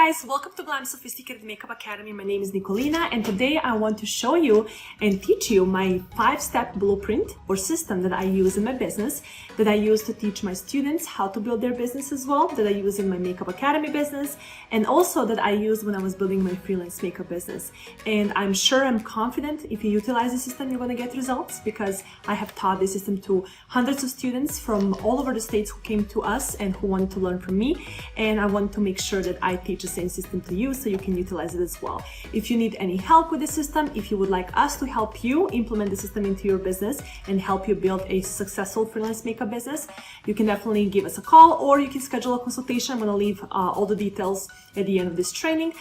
guys, welcome to Glam Sophisticated Makeup Academy. My name is Nikolina, and today I want to show you and teach you my 5-step blueprint or system that I use in my business, that I use to teach my students how to build their business as well, that I use in my Makeup Academy business, and also that I used when I was building my freelance makeup business. And I'm confident if you utilize the system, you're going to get results, because I have taught this system to hundreds of students from all over the states who came to us and who wanted to learn from me. And I want to make sure that I teach the same system to you so you can utilize it as well. If you need any help with the system, if you would like us to help you implement the system into your business and help you build a successful freelance makeup business, you can definitely give us a call, or you can schedule a consultation. I'm going to leave all the details at the end of this training.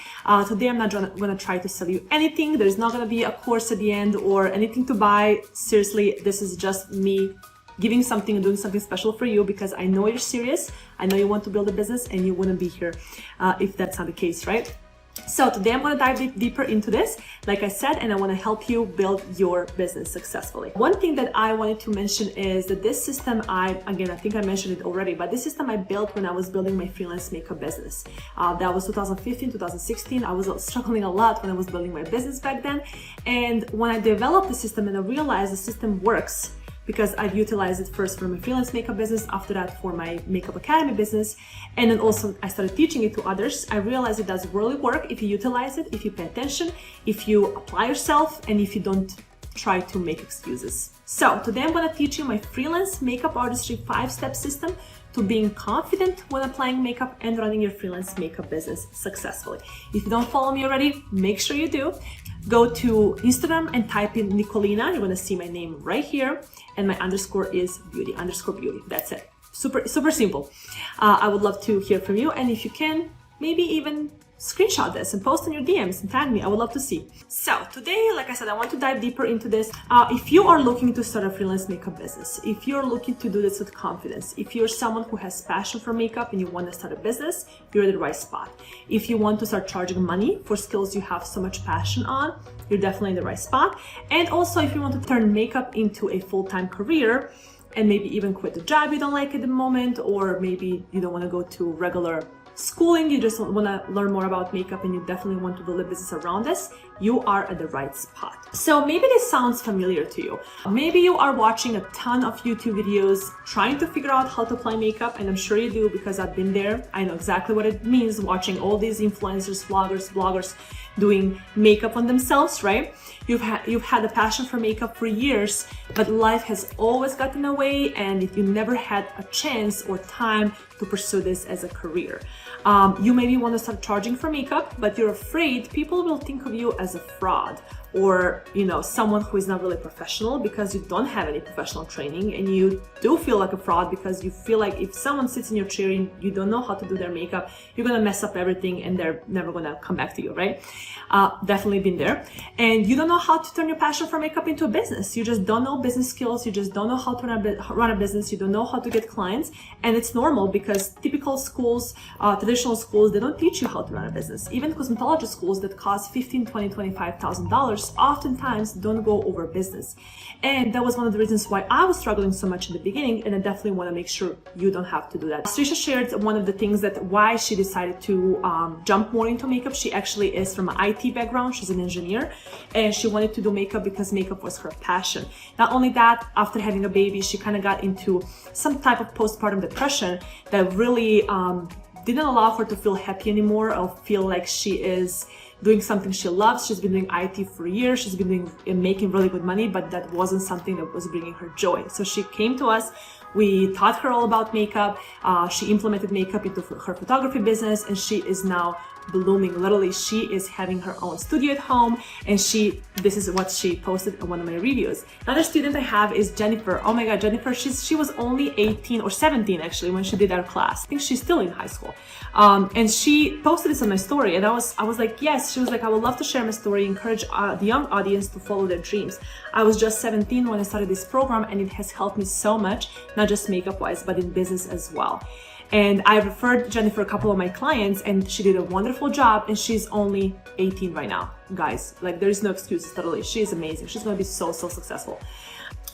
Today I'm not going to try to sell you anything. There's not going to be a course at the end or anything to buy. Seriously, this is just me giving something and doing something special for you, because I know you're serious. I know you want to build a business, and you wouldn't be here if that's not the case, right? So today I'm going to dive deeper into this, like I said, and I want to help you build your business successfully. One thing that I wanted to mention is that this system, I think I mentioned it already, but this system I built when I was building my freelance makeup business. That was 2015, 2016. I was struggling a lot when I was building my business back then. And when I developed the system and I realized the system works, because I've utilized it first for my freelance makeup business, after that for my Makeup Academy business, and then also I started teaching it to others. I realized it does really work if you utilize it, if you pay attention, if you apply yourself, and if you don't try to make excuses. So today I'm going to teach you my freelance makeup artistry 5-step system to being confident when applying makeup and running your freelance makeup business successfully. If you don't follow me already, make sure you do. Go to Instagram and type in Nikolina. You're going to see my name right here, and my underscore is beauty, _beauty. That's it. Super simple. I would love to hear from you, and if you can, maybe even screenshot this and post in your DMs and tag me. I would love to see. So today, like I said, I want to dive deeper into this. If you are looking to start a freelance makeup business, if you're looking to do this with confidence, if you're someone who has passion for makeup and you want to start a business, you're in the right spot. If you want to start charging money for skills you have so much passion on, you're definitely in the right spot. And also, if you want to turn makeup into a full-time career and maybe even quit the job you don't like at the moment, or maybe you don't want to go to regular schooling, you just want to learn more about makeup and you definitely want to build a business around this, you are at the right spot. So maybe this sounds familiar to you. Maybe you are watching a ton of YouTube videos trying to figure out how to apply makeup, and I'm sure you do, because I've been there. I know exactly what it means watching all these influencers, vloggers, bloggers doing makeup on themselves, right? You've had a passion for makeup for years, but life has always gotten in the way, and you never had a chance or time to pursue this as a career. You maybe want to start charging for makeup, but you're afraid people will think of you as a fraud, or someone who is not really professional, because you don't have any professional training, and you do feel like a fraud because you feel like if someone sits in your chair and you don't know how to do their makeup, you're gonna mess up everything and they're never gonna come back to you, right? Definitely been there. And you don't know how to turn your passion for makeup into a business. You just don't know business skills. You just don't know how to run a business. You don't know how to get clients. And it's normal, because typical schools, traditional schools, they don't teach you how to run a business. Even cosmetology schools that cost $15,000, $20,000, $25,000 oftentimes don't go over business. And that was one of the reasons why I was struggling so much in the beginning, and I definitely want to make sure you don't have to do that. Trisha shared one of the things that why she decided to jump more into makeup. She actually is from an IT background. She's an engineer, and she wanted to do makeup because makeup was her passion. Not only that, after having a baby, she kind of got into some type of postpartum depression that really didn't allow her to feel happy anymore, or feel like she is doing something she loves. She's been doing IT for years. She's been making really good money, but that wasn't something that was bringing her joy. So she came to us. We taught her all about makeup. She implemented makeup into her photography business, and she is now blooming. Literally, she is having her own studio at home, and this is what she posted in one of my reviews. Another student I have is Jennifer. Oh my god, Jennifer, she was only 18 or 17 actually when she did our class. I think she's still in high school. And she posted this on my story, and I was like, yes. She was like, I would love to share my story, encourage the young audience to follow their dreams. I was just 17 when I started this program, and it has helped me so much, not just makeup wise, but in business as well. And I referred Jennifer a couple of my clients, and she did a wonderful job, and she's only 18 right now. guys. Like, there is no excuses, literally. She is amazing. She's gonna be so successful.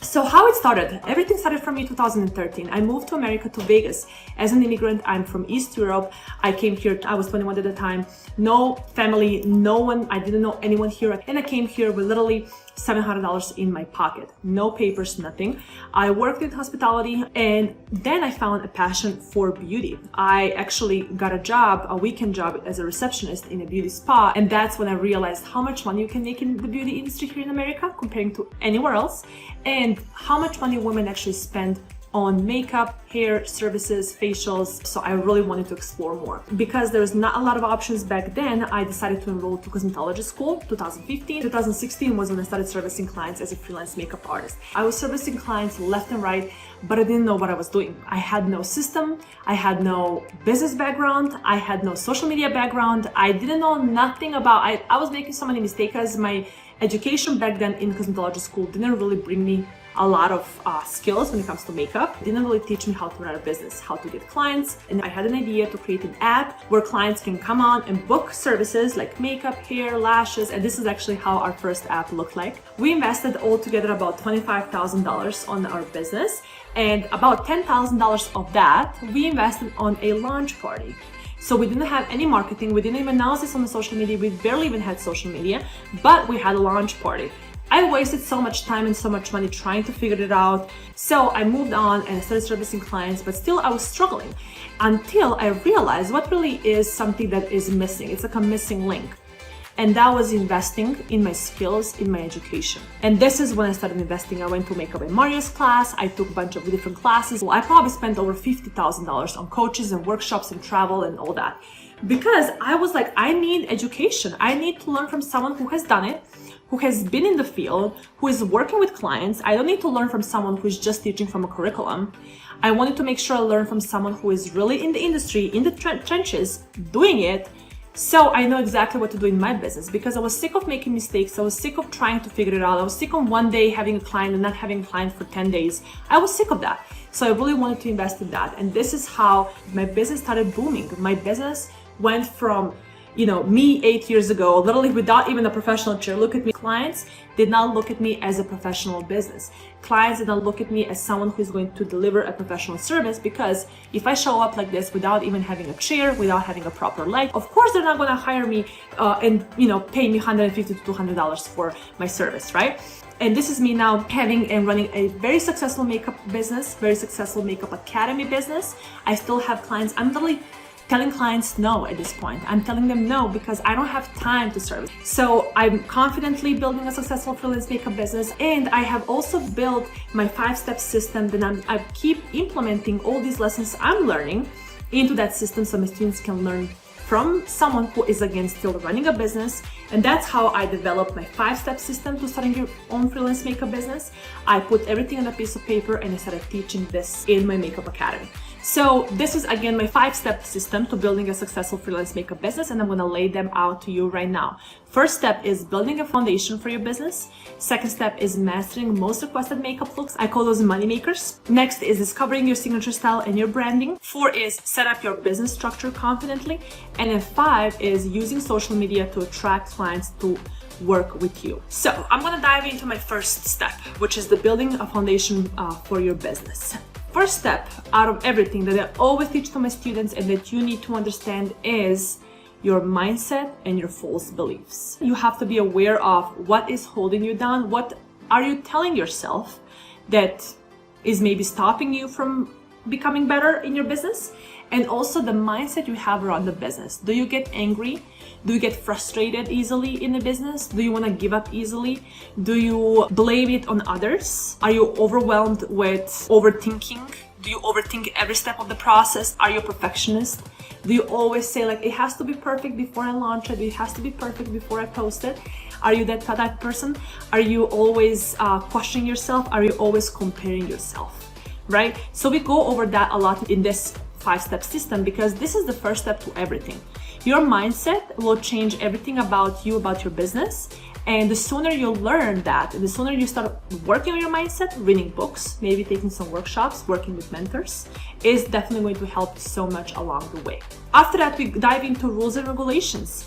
So how it started, everything started for me 2013. I moved to America, to Vegas. As an immigrant, I'm from East Europe. I came here, I was 21 at the time. No family, no one, I didn't know anyone here. And I came here with literally $700 in my pocket. No papers, nothing. I worked in hospitality, and then I found a passion for beauty. I actually got a job, a weekend job as a receptionist in a beauty spa. And that's when I realized how much money you can make in the beauty industry here in America comparing to anywhere else, and how much money women actually spend on makeup, hair, services, facials. So I really wanted to explore more. Because there was not a lot of options back then, I decided to enroll to cosmetology school, 2015. 2016 was when I started servicing clients as a freelance makeup artist. I was servicing clients left and right, but I didn't know what I was doing. I had no system, I had no business background, I had no social media background, I didn't know nothing about, I was making so many mistakes because my education back then in cosmetology school didn't really bring me a lot of skills when it comes to makeup. It didn't really teach me how to run a business, how to get clients. And I had an idea to create an app where clients can come on and book services like makeup, hair, lashes. And this is actually how our first app looked like. We invested altogether about $25,000 on our business, and about $10,000 of that we invested on a launch party. So we didn't have any marketing, we didn't even announce this on the social media, we barely even had social media, but we had a launch party. I wasted so much time and so much money trying to figure it out. So I moved on and I started servicing clients, but still I was struggling until I realized what really is something that is missing. It's like a missing link. And that was investing in my skills, in my education. And this is when I started investing. I went to Makeup and Mario's class. I took a bunch of different classes. Well, I probably spent over $50,000 on coaches and workshops and travel and all that. Because I was like, I need education. I need to learn from someone who has done it, who has been in the field, who is working with clients. I don't need to learn from someone who is just teaching from a curriculum. I wanted to make sure I learn from someone who is really in the industry, in the trenches, doing it. So I know exactly what to do in my business, because I was sick of making mistakes. I was sick of trying to figure it out. I was sick of one day having a client and not having a client for 10 days. I was sick of that. So I really wanted to invest in that. And this is how my business started booming. My business went from, me 8 years ago, literally without even a professional chair, look at me. Clients did not look at me as a professional business. Clients did not look at me as someone who's going to deliver a professional service, because if I show up like this without even having a chair, without having a proper light, of course they're not going to hire me and pay me $150 to $200 for my service, right? And this is me now having and running a very successful makeup business, very successful makeup academy business. I still have clients. I'm literally telling clients no at this point. I'm telling them no because I don't have time to service. So I'm confidently building a successful freelance makeup business, and I have also built my 5-step system that I keep implementing all these lessons I'm learning into that system so my students can learn from someone who is again still running a business. And that's how I developed my 5-step system to starting your own freelance makeup business. I put everything on a piece of paper and I started teaching this in my makeup academy. So this is again my 5-step system to building a successful freelance makeup business, and I'm gonna lay them out to you right now. First step is building a foundation for your business. Second step is mastering most requested makeup looks. I call those money makers. Next is discovering your signature style and your branding. 4 is set up your business structure confidently. And then 5 is using social media to attract clients to work with you. So I'm gonna dive into my first step, which is the building a foundation for your business. First step out of everything that I always teach to my students and that you need to understand is your mindset and your false beliefs. You have to be aware of what is holding you down. What are you telling yourself that is maybe stopping you from becoming better in your business? And also the mindset you have around the business. Do you get angry? Do you get frustrated easily in the business? Do you want to give up easily? Do you blame it on others? Are you overwhelmed with overthinking? Do you overthink every step of the process? Are you a perfectionist? Do you always say like, it has to be perfect before I launch it? It has to be perfect before I post it? Are you that type of person? Are you always questioning yourself? Are you always comparing yourself? Right? So we go over that a lot in this 5-step system, because this is the first step to everything. Your mindset will change everything about you, about your business. And the sooner you learn that, and the sooner you start working on your mindset, reading books, maybe taking some workshops, working with mentors, is definitely going to help so much along the way. After that, we dive into rules and regulations.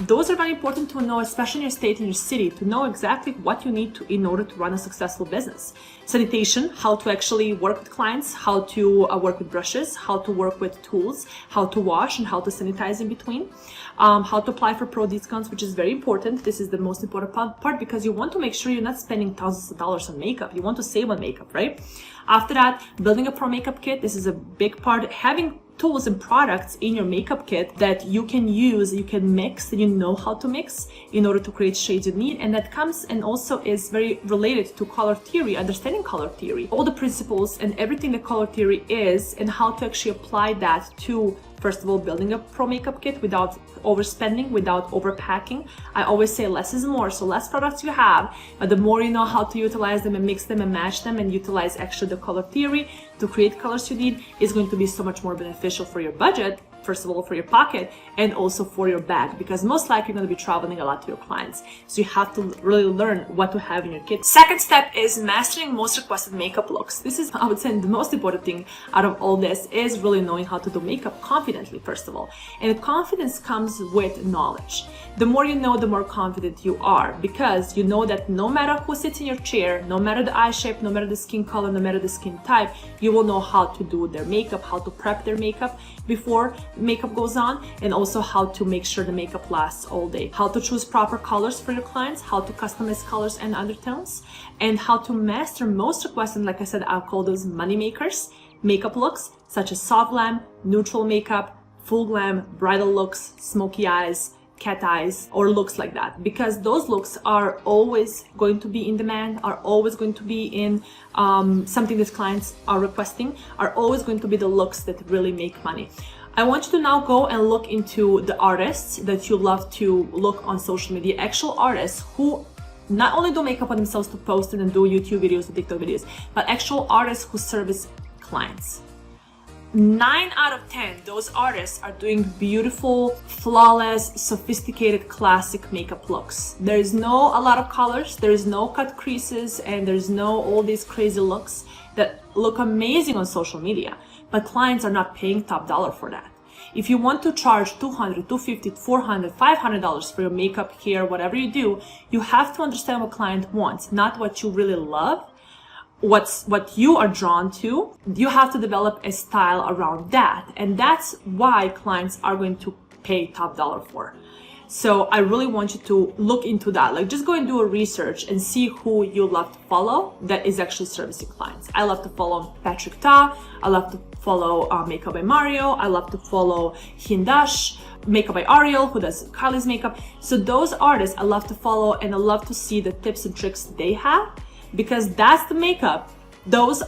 Those are very important to know, especially in your state and your city, to know exactly what you need to in order to run a successful business. Sanitation, how to actually work with clients, how to work with brushes, how to work with tools, how to wash and how to sanitize in between, how to apply for pro discounts, which is very important. This is the most important part because you want to make sure you're not spending thousands of dollars on makeup. You want to save on makeup, right? After that, building a pro makeup kit. This is a big part. Having tools and products in your makeup kit that you can use, you can mix, and you know how to mix in order to create shades you need. And that comes and also is very related to color theory, understanding color theory, all the principles and everything that color theory is, and how to actually apply that to, first of all, building a pro makeup kit without overspending, without overpacking. I always say less is more, so less products you have, but the more you know how to utilize them and mix them and match them and utilize actually the color theory to create colors you need is going to be so much more beneficial for your budget, first of all, for your pocket, and also for your bag, because most likely you're going to be traveling a lot to your clients. So you have to really learn what to have in your kit. Second step is mastering most requested makeup looks. This is, I would say, the most important thing out of all this is really knowing how to do makeup confidently, first of all. And confidence comes with knowledge. The more you know, the more confident you are, because you know that no matter who sits in your chair, no matter the eye shape, no matter the skin color, no matter the skin type, you will know how to do their makeup, how to prep their makeup before makeup goes on, and also how to make sure the makeup lasts all day, how to choose proper colors for your clients, how to customize colors and undertones, and how to master most requested, like I said, I'll call those money makers, makeup looks such as soft glam, neutral makeup, full glam, bridal looks, smoky eyes, cat eyes, or looks like that, because those looks are always going to be in demand, are always going to be in something that clients are requesting, are always going to be the looks that really make money. I want you to now go and look into the artists that you love to look on social media, actual artists who not only do makeup on themselves to post it and do YouTube videos or TikTok videos, but actual artists who service clients. 9 out of 10, those artists are doing beautiful, flawless, sophisticated, classic makeup looks. There is no a lot of colors, there is no cut creases, and there's no all these crazy looks that look amazing on social media. But clients are not paying top dollar for that. If you want to charge $200, $250, $400, $500 for your makeup, hair, whatever you do, you have to understand what client wants, not what you really love, what you are drawn to. You have to develop a style around that. And that's why clients are going to pay top dollar for. So I really want you to look into that. Like, just go and do a research and see who you love to follow that is actually servicing clients. I love to follow Patrick Ta. I love to follow Makeup by Mario. I love to follow Hindash, Makeup by Ariel, who does Kylie's makeup. So those artists I love to follow, and I love to see the tips and tricks they have, because that's the makeup those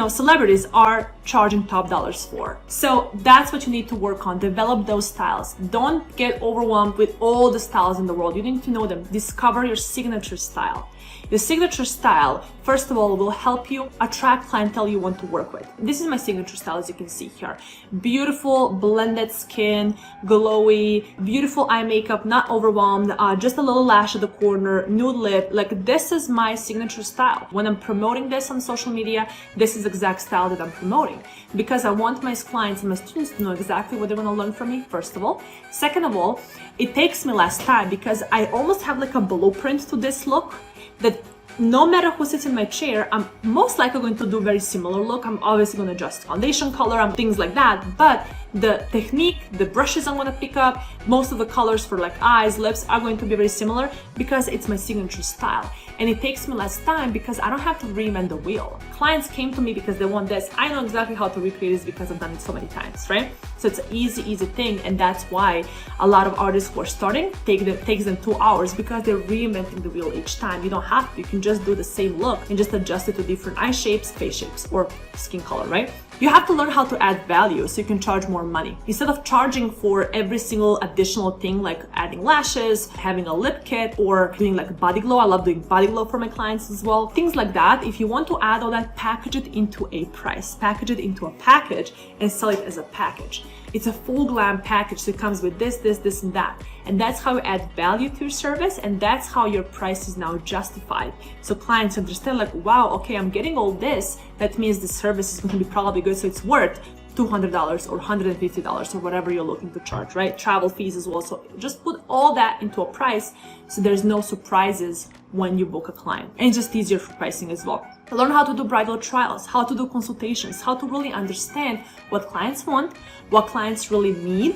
celebrities are charging top dollars for. So that's what you need to work on. Develop those styles. Don't get overwhelmed with all the styles in the world. You need to know them. Discover your signature style. Your signature style, first of all, will help you attract clientele you want to work with. This is my signature style, as you can see here. Beautiful blended skin, glowy, beautiful eye makeup, not overwhelmed, just a little lash at the corner, nude lip. Like, this is my signature style. When I'm promoting this on social media, this is the exact style that I'm promoting, because I want my clients and my students to know exactly what they want to learn from me, first of all. Second of all, it takes me less time because I almost have like a blueprint to this look that no matter who sits in my chair, I'm most likely going to do very similar look. I'm obviously going to adjust foundation color and things like that, but the technique, the brushes I'm going to pick up, most of the colors for like eyes, lips are going to be very similar because it's my signature style. And it takes me less time because I don't have to reinvent the wheel. Clients came to me because they want this. I know exactly how to recreate this because I've done it so many times, right? So it's an easy thing, and that's why a lot of artists who are starting takes them 2 hours, because they're reinventing the wheel each time. You don't have to. You can just do the same look and just adjust it to different eye shapes, face shapes, or skin color, right? You have to learn how to add value so you can charge more money. Instead of charging for every single additional thing like adding lashes, having a lip kit, or doing like body glow. I love doing body glow for my clients as well. Things like that. If you want to add all that, package it into a price. Package it into a package and sell it as a package. It's a full glam package, so it comes with this, and that. And that's how you add value to your service, and that's how your price is now justified. So clients understand, like, wow, okay, I'm getting all this. That means the service is going to be probably good, so it's worth $200 or $150 or whatever you're looking to charge, right? Travel fees as well. So just put all that into a price so there's no surprises when you book a client, and just easier for pricing as well. Learn how to do bridal trials, how to do consultations, how to really understand what clients want, what clients really need.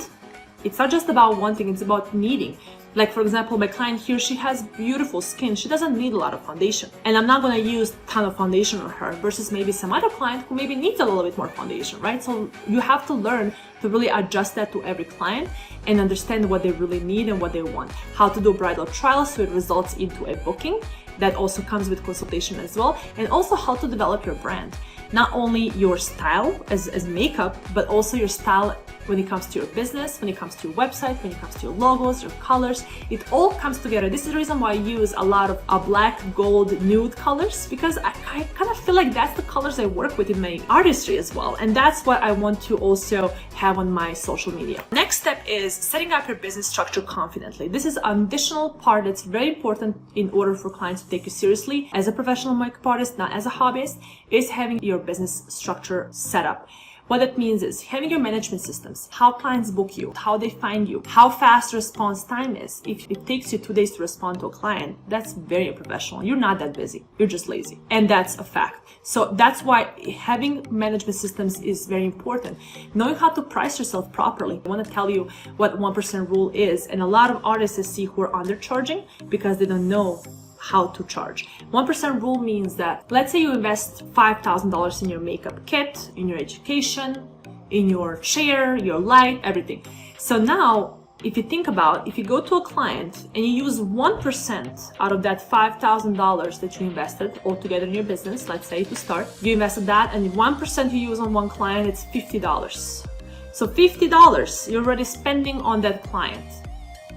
It's not just about wanting, it's about needing. Like, for example, my client here, she has beautiful skin. She doesn't need a lot of foundation. And I'm not going to use a ton of foundation on her versus maybe some other client who maybe needs a little bit more foundation, right? So you have to learn to really adjust that to every client and understand what they really need and what they want. How to do bridal trials so it results into a booking. That also comes with consultation as well. And also how to develop your brand. Not only your style as makeup, but also your style when it comes to your business, when it comes to your website, when it comes to your logos, your colors. It all comes together. This is the reason why I use a lot of black, gold, nude colors, because I kind of feel like that's the colors I work with in my artistry as well. And that's what I want to also have on my social media. Next step is setting up your business structure confidently. This is an additional part that's very important in order for clients to take you seriously as a professional makeup artist, not as a hobbyist, is having your business structure set up. What that means is having your management systems, how clients book you, how they find you, how fast response time is. If it takes you 2 days to respond to a client, that's very unprofessional. You're not that busy. You're just lazy. And that's a fact. So that's why having management systems is very important. Knowing how to price yourself properly. I want to tell you what 1% rule is. And a lot of artists I see who are undercharging because they don't know how to charge. 1% rule means that, let's say you invest $5,000 in your makeup kit, in your education, in your chair, your light, everything. So now, if you think about, if you go to a client and you use 1% out of that $5,000 that you invested altogether in your business, let's say to start, you invested that, and 1% you use on one client, it's $50. So $50 you're already spending on that client.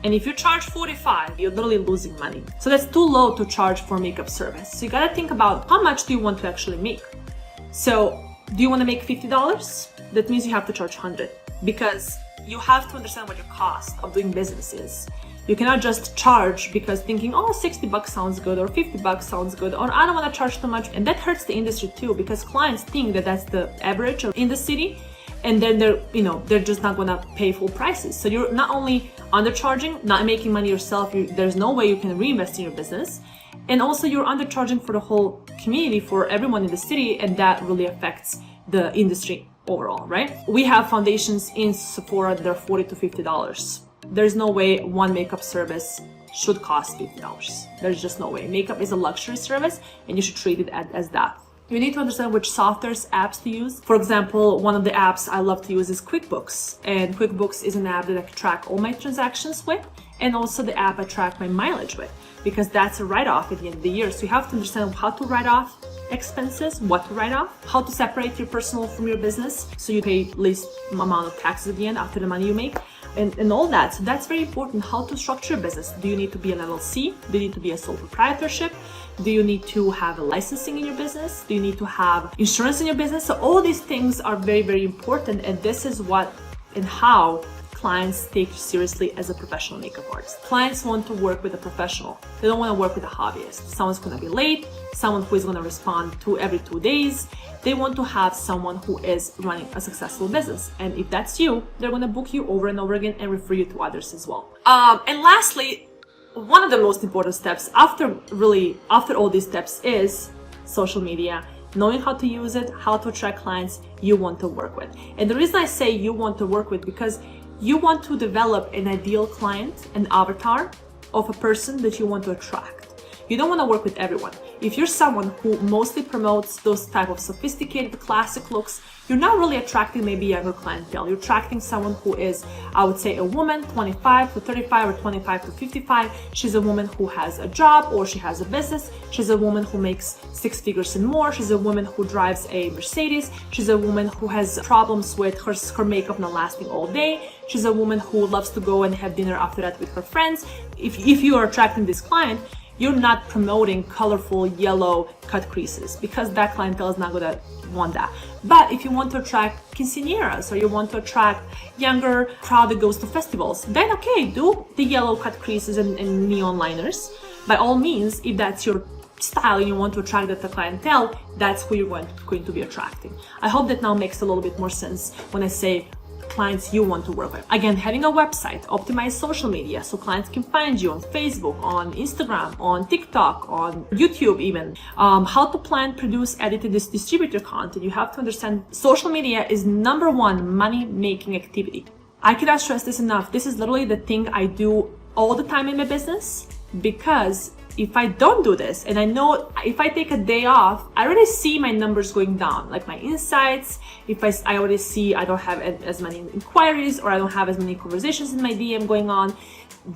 And if you charge $45, you're literally losing money. So that's too low to charge for makeup service. So you gotta think about how much do you want to actually make. So do you want to make $50? That means you have to charge $100, because you have to understand what your cost of doing business is. You cannot just charge because thinking, oh, $60 sounds good, or $50 sounds good, or I don't want to charge too much. And that hurts the industry too, because clients think that that's the average in the city. And then they're just not gonna pay full prices. So you're not only undercharging, not making money yourself, there's no way you can reinvest in your business. And also you're undercharging for the whole community, for everyone in the city, and that really affects the industry overall, right? We have foundations in Sephora that are $40 to $50. There's no way one makeup service should cost $50. There's just no way. Makeup is a luxury service and you should treat it as that. You need to understand which softwares, apps to use. For example, one of the apps I love to use is QuickBooks. And QuickBooks is an app that I can track all my transactions with, and also the app I track my mileage with, because that's a write-off at the end of the year. So you have to understand how to write off expenses, what to write off, how to separate your personal from your business so you pay least amount of taxes at the end after the money you make. And all that. So that's very important. How to structure your business. Do you need to be an LLC? Do you need to be a sole proprietorship? Do you need to have a licensing in your business? Do you need to have insurance in your business? So all these things are very, very important. And this is what and how clients take you seriously as a professional makeup artist. Clients want to work with a professional. They don't want to work with a hobbyist. Someone's going to be late, someone who is going to respond to every 2 days. They want to have someone who is running a successful business. And if that's you, they're going to book you over and over again and refer you to others as well. And lastly, one of the most important steps after all these steps is social media. Knowing how to use it, how to attract clients you want to work with. And the reason I say you want to work with, because you want to develop an ideal client, an avatar of a person that you want to attract. You don't want to work with everyone. If you're someone who mostly promotes those type of sophisticated classic looks, you're not really attracting maybe younger clientele. You're attracting someone who is, I would say, a woman 25 to 35 or 25 to 55. She's a woman who has a job or she has a business. She's a woman who makes 6 figures and more. She's a woman who drives a Mercedes. She's a woman who has problems with her makeup not lasting all day. She's a woman who loves to go and have dinner after that with her friends. If you are attracting this client, you're not promoting colorful yellow cut creases, because that clientele is not gonna want that. But if you want to attract quinceañeras, or you want to attract younger crowd that goes to festivals, then okay, do the yellow cut creases and neon liners. By all means, if that's your style and you want to attract that clientele, that's who you're going to be attracting. I hope that now makes a little bit more sense when I say clients you want to work with. Again, having a website, optimize social media so clients can find you on Facebook, on Instagram, on TikTok, on YouTube even. How to plan, produce, edit, and distribute your content. You have to understand social media is #1 money-making activity. I cannot stress this enough. This is literally the thing I do all the time in my business, because if I don't do this, and I know if I take a day off, I already see my numbers going down, like my insights. If I already see I don't have as many inquiries, or I don't have as many conversations in my DM going on,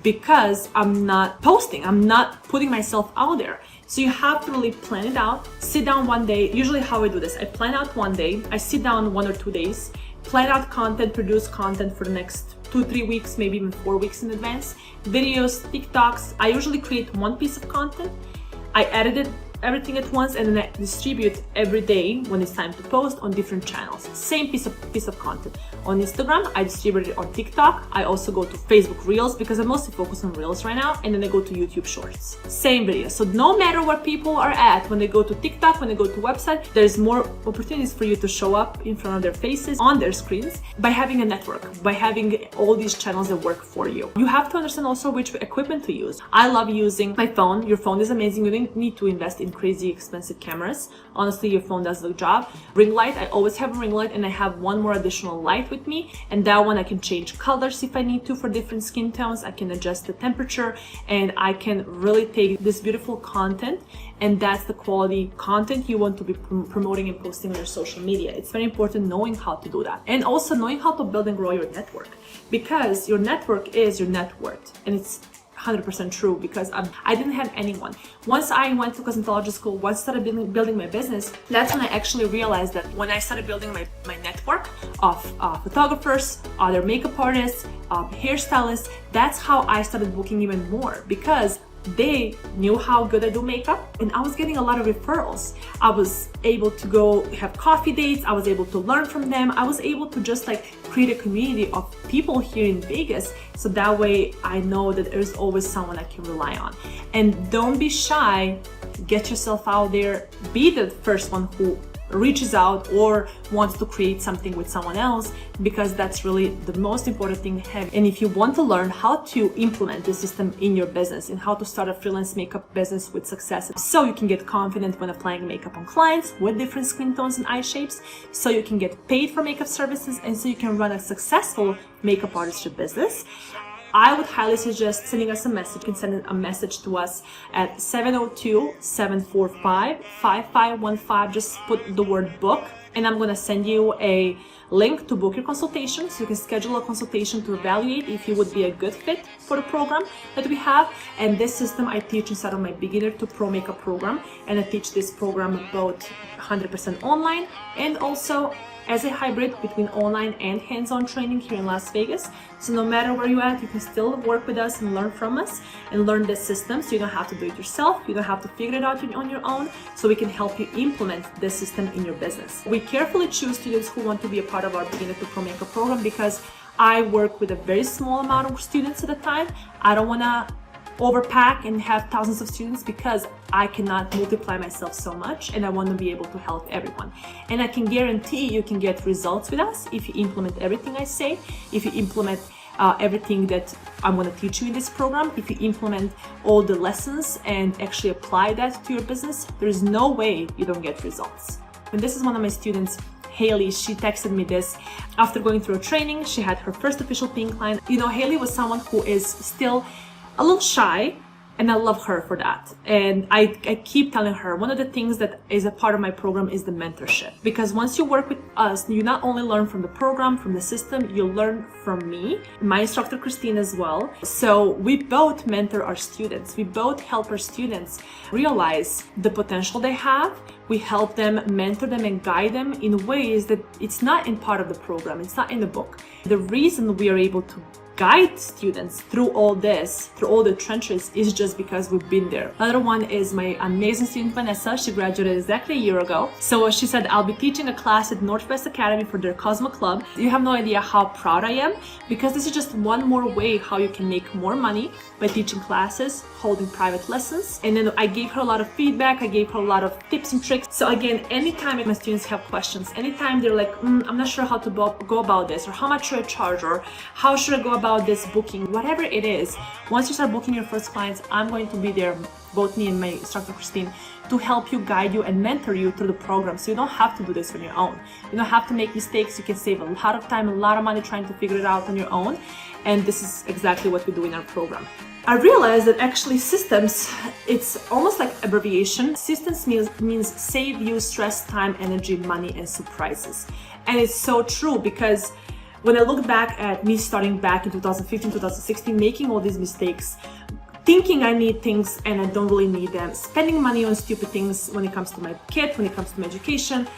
because I'm not posting, I'm not putting myself out there. So you have to really plan it out. Sit down one day. Usually how I do this, I plan out one day, I sit down 1 or 2 days, plan out content, produce content for the next 2-3 weeks, maybe even 4 weeks in advance. Videos, TikToks. I usually create one piece of content. I edit it everything at once, and then I distribute every day when it's time to post on different channels. Same piece of content. On Instagram, I distribute it on TikTok. I also go to Facebook Reels because I'm mostly focused on Reels right now, and then I go to YouTube Shorts. Same video. So no matter where people are at, when they go to TikTok, when they go to website, there's more opportunities for you to show up in front of their faces, on their screens, by having a network, by having all these channels that work for you. You have to understand also which equipment to use. I love using my phone. Your phone is amazing. You don't need to invest in crazy expensive cameras. Honestly, your phone does the job. Ring light, I always have a ring light, and I have one more additional light with me, and that one I can change colors if I need to for different skin tones. I can adjust the temperature, and I can really take this beautiful content, and that's the quality content you want to be promoting and posting on your social media. It's very important knowing how to do that, and also knowing how to build and grow your network, because your network is your net worth, and it's 100% true, because I didn't have anyone. Once I went to cosmetology school, once I started building my business, that's when I actually realized that when I started building my network of photographers, other makeup artists, hairstylists, that's how I started booking even more, because they knew how good I do makeup, and I was getting a lot of referrals. I was able to go have coffee dates. I was able to learn from them. I was able to just like create a community of people here in Vegas, so that way I know that there's always someone I can rely on. And don't be shy. Get yourself out there. Be the first one who reaches out or wants to create something with someone else, because that's really the most important thing to have. And if you want to learn how to implement this system in your business and how to start a freelance makeup business with success, so you can get confident when applying makeup on clients with different skin tones and eye shapes, so you can get paid for makeup services, and so you can run a successful makeup artistry business, I would highly suggest sending us a message. You can send a message to us at 702-745-5515. Just put the word book, and I'm going to send you a link to book your consultation, so you can schedule a consultation to evaluate if you would be a good fit for the program that we have. And this system I teach inside of my beginner to pro makeup program, and I teach this program both 100% online and also as a hybrid between online and hands-on training here in Las Vegas. So no matter where you're at, you can still work with us and learn from us and learn this system, so you don't have to do it yourself. You don't have to figure it out on your own, so we can help you implement this system in your business. We carefully choose students who want to be a part of our beginner to pro makeup program, because I work with a very small amount of students at a time. I don't want to overpack and have thousands of students, because I cannot multiply myself so much, and I want to be able to help everyone. And I can guarantee you can get results with us if you implement everything I say, if you implement everything that I'm going to teach you in this program, if you implement all the lessons and actually apply that to your business. There is no way you don't get results. And this is one of my students, Haley. She texted me this after going through a training. She had her first official paying client. You know, Haley was someone who is still a little shy, and I love her for that. And I keep telling her, one of the things that is a part of my program is the mentorship. Because once you work with us, you not only learn from the program, from the system, you learn from me, my instructor Christine as well. So we both mentor our students. We both help our students realize the potential they have. We help them, mentor them, and guide them in ways that it's not in part of the program. It's not in the book. The reason we are able to guide students through all this, through all the trenches, is just because we've been there. Another one is my amazing student Vanessa. She graduated exactly a year ago. So she said, I'll be teaching a class at Northwest Academy for their Cosmo Club. You have no idea how proud I am, because this is just one more way how you can make more money by teaching classes, holding private lessons. And then I gave her a lot of feedback. I gave her a lot of tips and tricks. So again, anytime my students have questions, anytime they're like, I'm not sure how to go about this, or how much should I charge, or how should I go about this booking, whatever it is, once you start booking your first clients, I'm going to be there, both me and my instructor Christine, to help you, guide you, and mentor you through the program. So you don't have to do this on your own. You don't have to make mistakes. You can save a lot of time, a lot of money trying to figure it out on your own. And this is exactly what we do in our program. I realized that actually systems, it's almost like abbreviation. Systems means save you stress, time, energy, money, and surprises. And it's so true, because when I look back at me starting back in 2015, 2016, making all these mistakes, thinking I need things and I don't really need them, spending money on stupid things when it comes to my kid, when it comes to my education,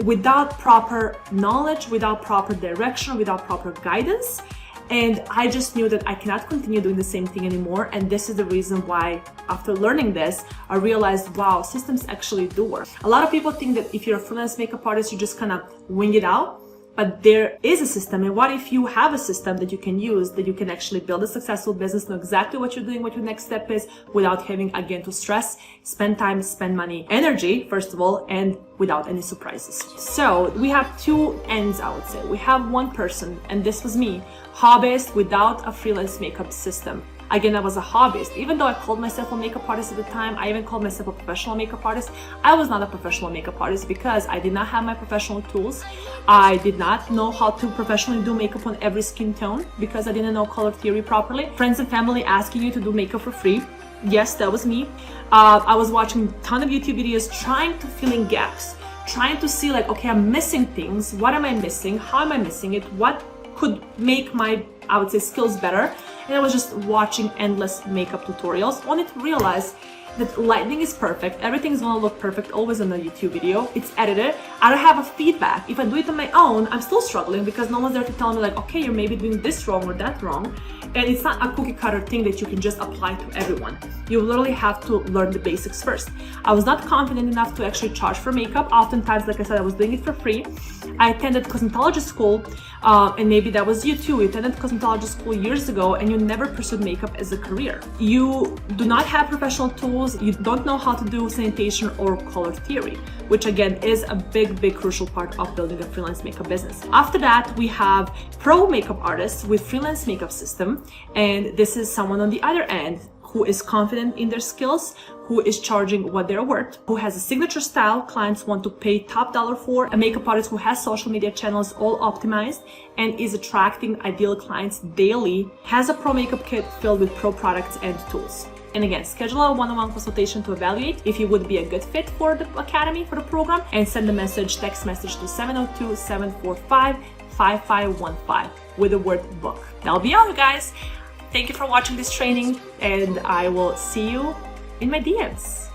without proper knowledge, without proper direction, without proper guidance. And I just knew that I cannot continue doing the same thing anymore. And this is the reason why, after learning this, I realized, wow, systems actually do work. A lot of people think that if you're a freelance makeup artist, you just kind of wing it out. But there is a system. And what if you have a system that you can use, that you can actually build a successful business, know exactly what you're doing, what your next step is, without having, again, to stress, spend time, spend money, energy, first of all, and without any surprises. So we have two ends, I would say. We have one person, and this was me, hobbyist without a freelance makeup system. Again, I was a hobbyist. Even though I called myself a makeup artist at the time, I even called myself a professional makeup artist. I was not a professional makeup artist because I did not have my professional tools. I did not know how to professionally do makeup on every skin tone because I didn't know color theory properly. Friends and family asking you to do makeup for free. Yes, that was me. I was watching a ton of YouTube videos trying to fill in gaps, trying to see like, okay, I'm missing things. What am I missing? How am I missing it? What could make my, I would say, skills better? And I was just watching endless makeup tutorials, only to realize that lighting is perfect, everything's gonna look perfect always on a YouTube video, it's edited, I don't have a feedback. If I do it on my own, I'm still struggling because no one's there to tell me like, okay, you're maybe doing this wrong or that wrong. And it's not a cookie cutter thing that you can just apply to everyone. You literally have to learn the basics first. I was not confident enough to actually charge for makeup. Oftentimes, like I said, I was doing it for free. I attended cosmetology school, and maybe that was you too. You attended cosmetology school years ago and you never pursued makeup as a career. You do not have professional tools, you don't know how to do sanitation or color theory, which again is a big crucial part of building a freelance makeup business. After that, we have pro makeup artists with freelance makeup system, and this is someone on the other end who is confident in their skills, who is charging what they're worth, who has a signature style clients want to pay top dollar for, a makeup artist who has social media channels all optimized and is attracting ideal clients daily, has a pro makeup kit filled with pro products and tools. And again, schedule a one-on-one consultation to evaluate if you would be a good fit for the academy, for the program, and send a text message to 702-745-5515 with the word book. That'll be all, you guys. Thank you for watching this training, and I will see you in my DMs.